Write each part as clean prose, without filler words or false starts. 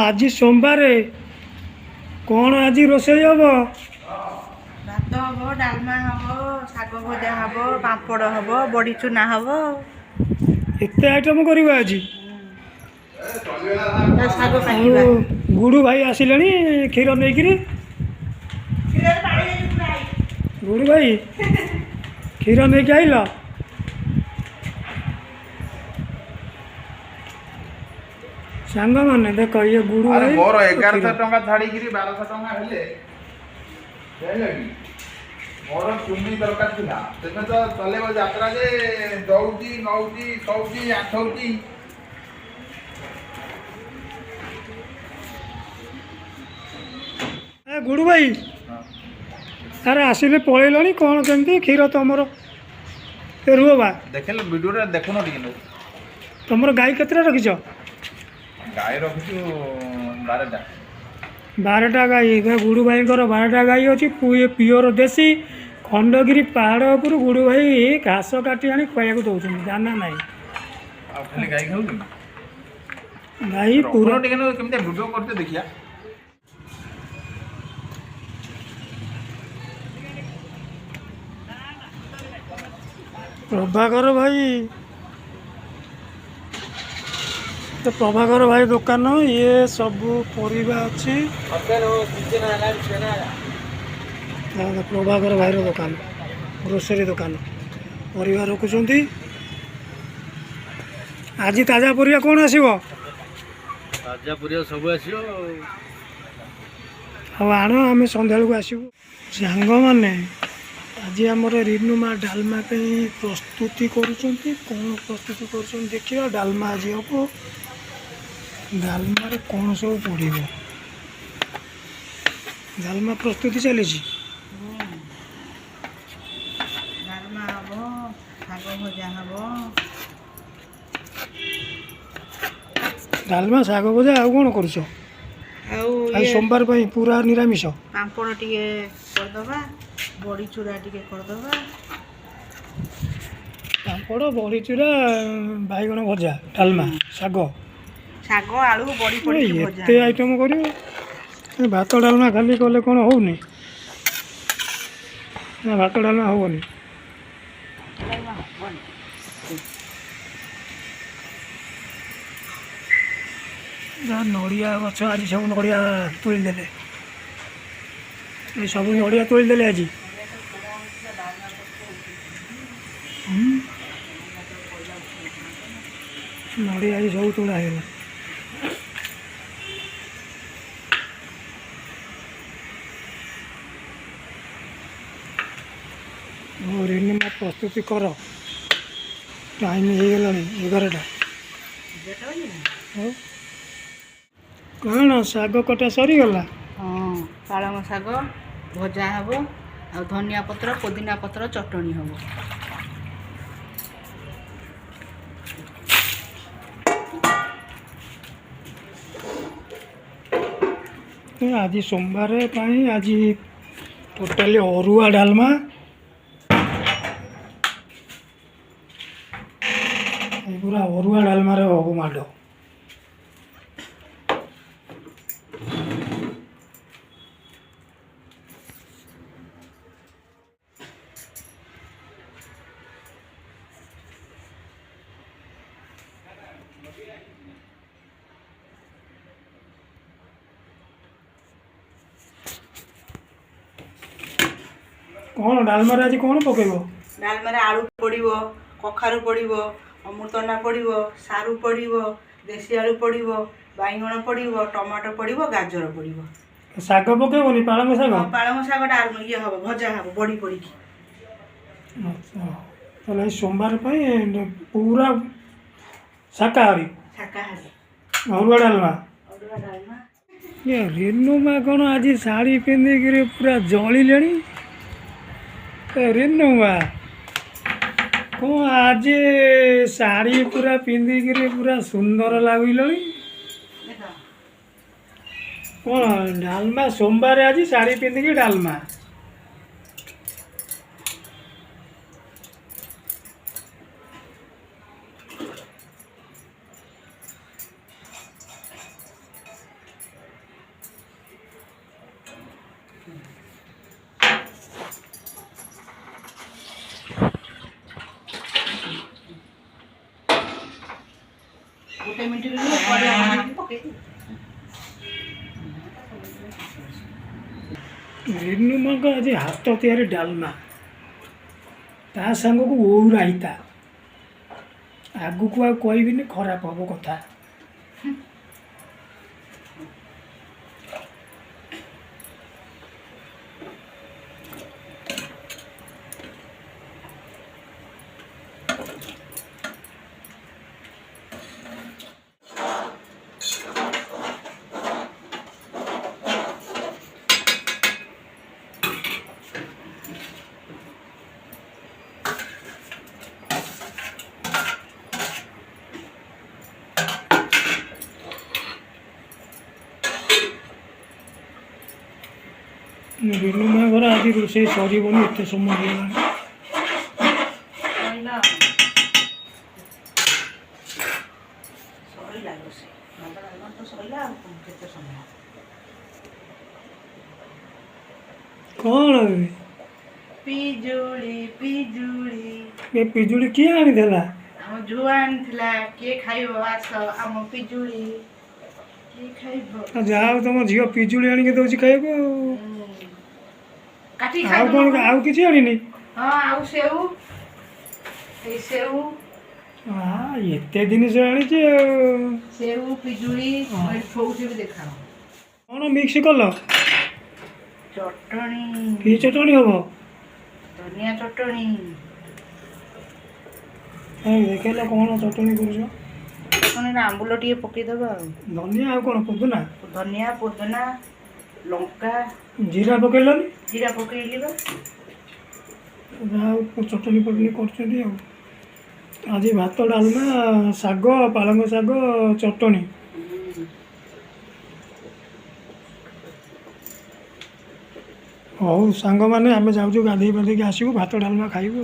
आज सोमवार कौन आज रोषे हम भात हम डालमा हम शाग भजा हम पापड़ हम बड़ी चूना हम एत आइटम कर आज शाग काटिबा गुडू भाई आसिले क्षीर नहीं गुडू भाई क्षीर नहीं आइल सांग मैंने देख ये गुडू भाई मोर 1100 टंका छाड़ी 1200 टंका हेले हेले कि मोर चुन्नी दरकार थिला तेमे तो चलेबो यात्रा जे दौजी नौजी सौजी आठौजी गुडू भाई अरे आसिले पलैल कौन केमती क्षीर तुमर रुह बा देखले वीडियो रे देखनो टिके तुमर गाय केतरा रखिछ गाय रखिछु 12टा 12टा गाई गुडू भाई 12टा गाई अच्छी प्योर देसी खंडगिरी पहाड़ उपर गुडू भाई घास काटी आनी खुआ दौरान दाना ना आ खाली गाय खाउ गाई पूरा टिके केमते वीडियो करते देखिया प्रभाकर भाई तो प्रभाकर भाई दुकान ये सब परिबा अच्छी प्रभाकर भाई दुकान ग्रोसरी दुकान परिबा रखुंट आज ताजा परिया कौन आसो ताजा परिया सब आसो आण आम सन्ध्या को आसबू सांग मैंने आज आमर रिनुमा डालमा प्रस्तुति करुँच कौन प्रस्तुति कर देखिए डालमा आज हम डालमा कौन सब पड़े डालमा प्रस्तुति चली डालमा हम शाग भजा हम डालमा शाग भजा आउ कौन कर सोमवार पूरा निरामिष पापड़ टिके करदबा बड़ी चूरा टिके करदबा पापड़ बड़ी चूरा बैगण भजा डालमा शाग शाग आलू बड़ी पड़ी भजा एत आइटम कर भात डालमा खाली कले कौन होनी ना भात डालमा होनी नड़िया गछ आज सब नड़िया तोड़देले सब नड़िया तोड़देले आज नड़िया आज सब तोड़ा है रिनिमा प्रस्तुति कर टाइम हो गला 11टा कौन शाग कटा सरीगला हाँ पालंग शाग भजा हम आ धनिया पत्र पुदीना पत्र चटणी हम आज सोमवार आज टोटाली अरुआ डालमा पूरा अरुआ डालमार हब माड़ कौन डालमार आज कौन पकेब डालमा आलू पड़ो कखारू पड़ो अमृतंडा पड़ो सारू पड़ो देसी आलू पड़ो बैगण पड़ो टमाटो पड़ो गाजर पड़ो शाग पकेबनी पालंग शाग पालंग शाग ये हम भजा हम बड़ी पड़ी अच्छा सोमवार पूरा शाकाहारी शाकाहारी अरुआ डालमा अरुआ डालमा ये रेणुमा कौन आज शाढ़ी पिंधिक पूरा जलिले रेणुमा कौन आज शाढ़ी पूरा पिंधिक पूरा सुंदर लगल कौन डालमा सोमवार आज शाढ़ी पिंधिक डालमा ଗୋଟେ ମିନିଟ୍ ପରିବା ପକେଇକି ରିନୁ ମାଙ୍କ ଆଜି ହାତ ତିଆରି ଡାଲମା ତା ସାଙ୍ଗକୁ ଓଉ ରାଇତା ଆଗକୁ ଆଉ କହିବିନି ଖରାପ ହବ କଥା। ରିନୁ ମା ଘର ଆଜି ରୋଷେଇ ସରିବନି ଏତେ ସମୟ ହେଇଗଲାଣି। ସରିଲା ରୋଷେଇ ତ ସରିଲା ଆଉ କେତେ ସମୟ କ'ଣ ପିଜୁଳି ପିଜୁଳି ଏ ପିଜୁଳି କିଏ ଆଣିଦେଲା? ଆମ ଝୁଅ ଆଣିଥିଲା। କିଏ ଖାଇବ ଆସ ଆମ ପିଜୁଳି କିଏ ଖାଇବ? ଯାହା ହଉ ତମ ଝିଅ ପିଜୁଳି ଆଣିକି ଦଉଛି ଖାଇବାକୁ ଆଉ। କାଟି ଆଉ କ'ଣ ଆଉ କିଛି ଆଣିନି? ହଁ ଆଉ ସେଉ ଏଇ ସେଉ ଏତେ ଜିନିଷ ଆଣିଛି ଆଉ। ସେଉ ପିଜୁଳି ଥୋଉଛି ବି ଦେଖାଅ। କ'ଣ ମିକ୍ସ କଲ? ଚଟଣି କି ଚଟଣି ହବ? ଧନିଆ ଚଟଣି। ଦେଖେଇଲ କ'ଣ ଚଟଣି କରୁଛ? ଚଟଣିରେ ଆମ୍ବୁଲ ଟିକେ ପକେଇଦବା ଆଉ। ଧନିଆ ଆଉ କ'ଣ ପୋଦିନା? ଧନିଆ ପୋଦିନା ଲଙ୍କା ଜିରା ପକେଇଲନି? ଜିରା ପକେଇଲି ବା। ଯାହା ହଉ ଚଟଣି ଫଟଣି କରୁଛନ୍ତି ଆଉ। ଆଜି ଭାତ ଡାଲମା ଶାଗ ପାଳଙ୍ଗ ଶାଗ ଚଟଣି। ହଉ ସାଙ୍ଗମାନେ ଆମେ ଯାଉଛୁ ଗାଧେଇ ପାଧେଇକି ଆସିବୁ ଭାତ ଡାଲମା ଖାଇବୁ।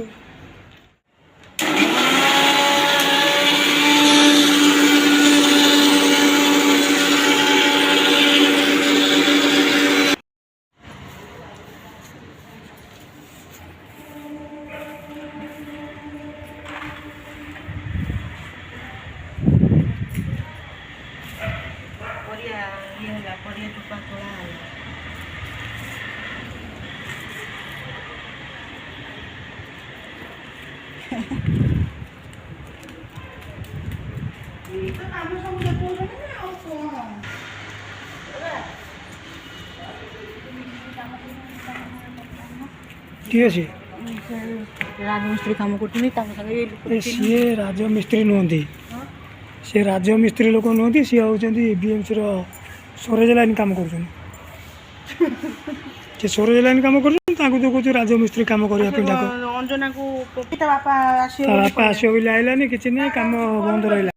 ପରିବା ଇଏ ହେଲା ପରିବା ଚୋପା ତୋଳା ହେଲା। ଏଇ ତ କାମ ସବୁ ଦେଖଉଛନ୍ତି ନା ଆଉ କ'ଣ? ଠିକ୍ ଅଛି। ରାଜମିସ୍ତ୍ରୀ କାମ କରୁଛନ୍ତି ତାଙ୍କ ସାଙ୍ଗେ ସିଏ ରାଜମିସ୍ତ୍ରୀ ନୁହନ୍ତି, ସେ ରାଜମିସ୍ତ୍ରୀ ଲୋକ ନୁହନ୍ତି, ସିଏ ହେଉଛନ୍ତି ବିଏମ୍ସିର ସ୍ୱରେଜ ଲାଇନ୍ କାମ କରୁଛନ୍ତି। ସେ ସ୍ୱରେଜ ଲାଇନ୍ କାମ କରୁଛନ୍ତି ତାଙ୍କୁ ତ କହୁଛୁ ରାଜମିସ୍ତ୍ରୀ କାମ କରିବା ପାଇଁ ତାକୁ। ଅଞ୍ଜନାକୁ ତା ବାପା ଆସିବ ତା ବାପା ଆସିବ ବୋଲି ଆଇଲାନି କିଛି ନାହିଁ କାମ ବନ୍ଦ ରହିଲା।